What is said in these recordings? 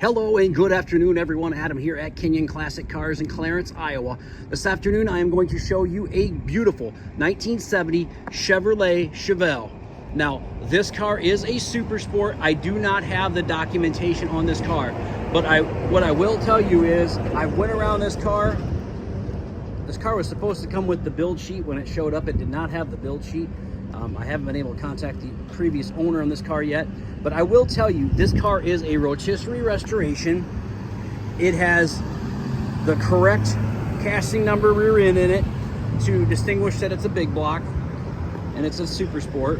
Hello and good afternoon, everyone. Adam here at Kenyon Classic Cars in Clarence, Iowa. This afternoon, I am going to show you a beautiful 1970 Chevrolet Chevelle. Now, this car is a super sport. I do not have the documentation on this car, but what I will tell you is I went around this car. This car was supposed to come with the build sheet. When it showed up, it did not have the build sheet. I haven't been able to contact the previous owner on this car yet, but I will tell you this car is a rotisserie restoration. It has the correct casting number rear end in it to distinguish that it's a big block and it's a super sport.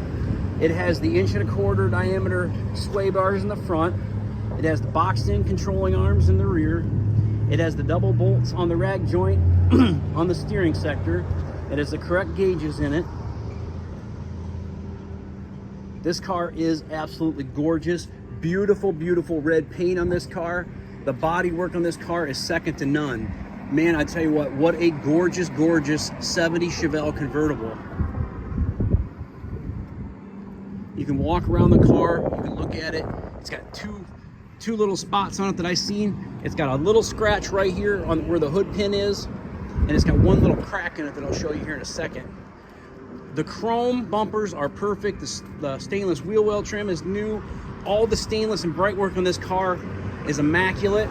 It has the 1¼ inch diameter sway bars in the front. It has the boxed in controlling arms in the rear. It has the double bolts on the rag joint on the steering sector. It has the correct gauges in it. This car is absolutely gorgeous. Beautiful, beautiful red paint on this car. The body work on this car is second to none. Man, I tell you what a gorgeous, gorgeous 70 Chevelle convertible. You can walk around the car, you can look at it. It's got two little spots on it that I seen. It's got a little scratch right here on where the hood pin is, and it's got one little crack in it that I'll show you here in a second. The chrome bumpers are perfect. The stainless wheel well trim is new. All the stainless and bright work on this car is immaculate.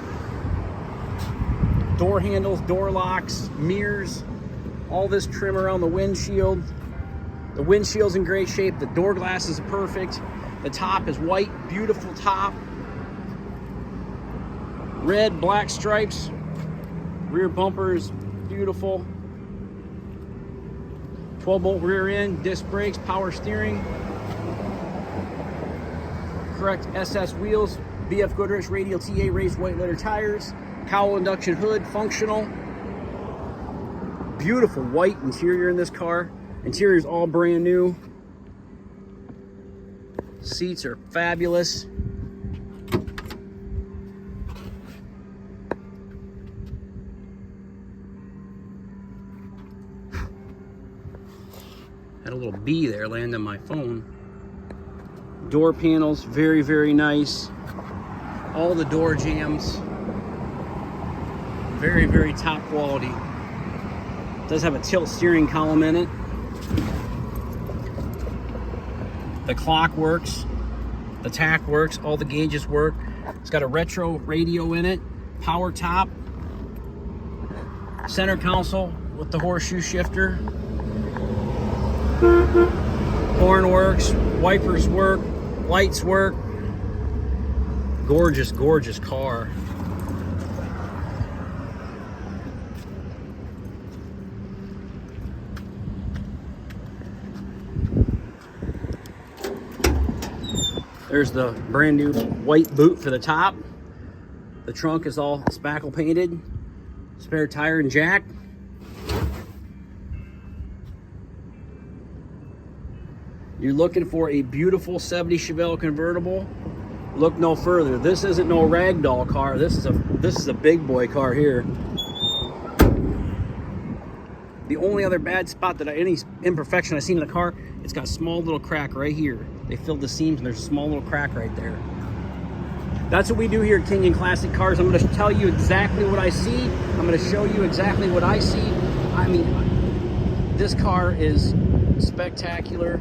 Door handles, door locks, mirrors, all this trim around the windshield. The windshield's in great shape. The door glass is perfect. The top is white, beautiful top. Red, black stripes. Rear bumper is beautiful. 12-bolt rear end, disc brakes, power steering. Correct SS wheels, BF Goodrich radial TA raised white letter tires, cowl induction hood, functional. Beautiful white interior in this car. Interior is all brand new. Seats are fabulous. Had a little bee there land on my phone. Door panels, very, very nice. All the door jambs, very, very top quality. It does have a tilt steering column in it. The clock works, the tack works, all the gauges work. It's got a retro radio in it, power top, center console with the horseshoe shifter. Horn works, wipers work, lights work. Gorgeous, gorgeous car. There's the brand new white boot for the top. The trunk is all spackle painted. Spare tire and jack. You're looking for a beautiful 70 Chevelle convertible, look no further. This isn't no ragdoll car. This is a big boy car here. The only other bad spot that any imperfection I've seen in the car, it's got a small little crack right here. They filled the seams and there's a small little crack right there. That's what we do here at Kenyon Classic Cars. I'm going to tell you exactly what I see. I'm going to show you exactly what I see. I mean, this car is spectacular.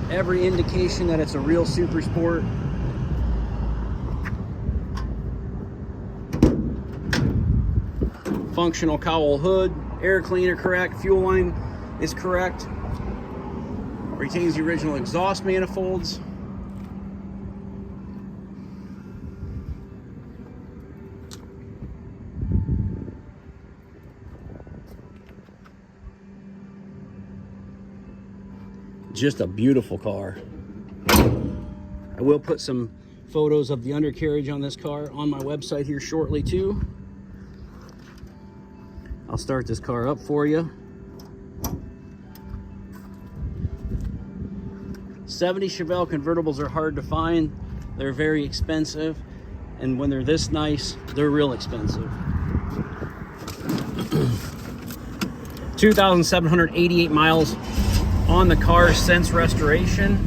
Every indication that it's a real super sport. Functional cowl hood, air cleaner correct, fuel line is correct. Retains the original exhaust manifolds. Just a beautiful car. I will put some photos of the undercarriage on this car on my website here shortly too. I'll start this car up for you. 70 Chevelle convertibles are hard to find. They're very expensive, and when they're this nice, they're real expensive. 2,788 miles on the car since restoration.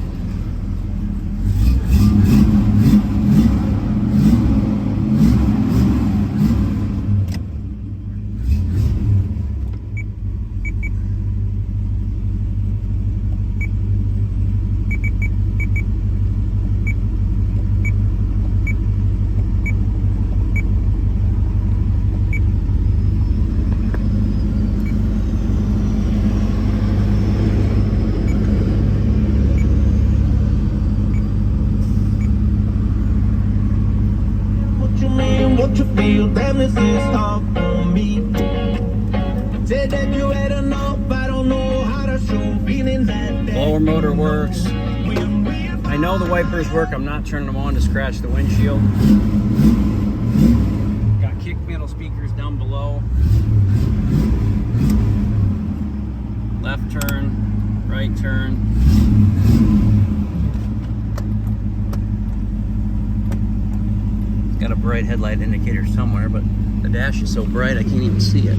insist on me. Said that you had enough, I don't know how to show feelings that day. Blower motor works. I know the wipers work. I'm not turning them on to scratch the windshield. Got kick panel speakers down below. Left turn, right turn. It's got a bright headlight indicator somewhere, but the dash is so bright I can't even see it.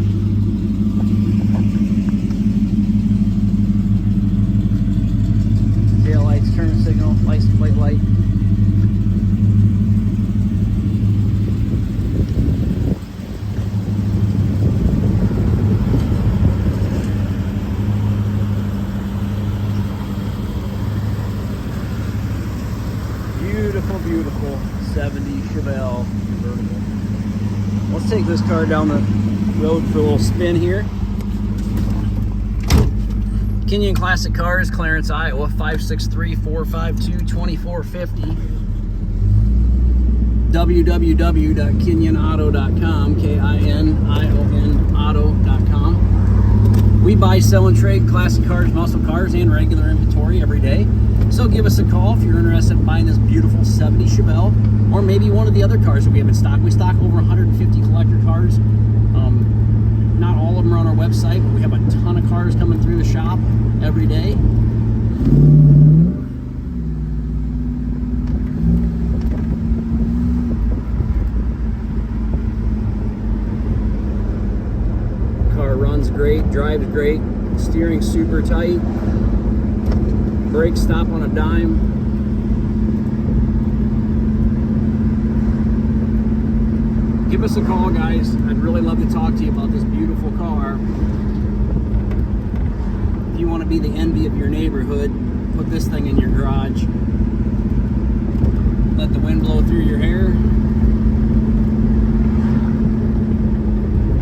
Tail lights, turn signal, license plate light. Beautiful, beautiful 70 Chevelle convertible. Let's take this car down the road for a little spin here. Kenyon Classic Cars, Clarence, Iowa, 563-452-2450. www.kinyonauto.com, K-I-N-I-O-N auto.com. We buy, sell, and trade classic cars, muscle cars, and regular inventory every day. So give us a call if you're interested in buying this beautiful 70 Chevelle, or maybe one of the other cars that we have in stock. We stock over 150 collector cars. Not all of them are on our website, but we have a ton of cars coming through the shop every day. Car runs great, drives great, steering super tight, brakes stop on a dime. Give us a call, guys. I'd really love to talk to you about this beautiful car. If you want to be the envy of your neighborhood, put this thing in your garage. Let the wind blow through your hair.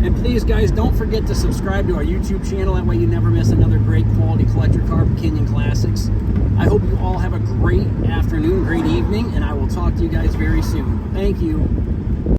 And please, guys, don't forget to subscribe to our YouTube channel. That way you never miss another great quality collector car from Kenyon Classics. I hope you all have a great afternoon, great evening, and I will talk to you guys very soon. Thank you.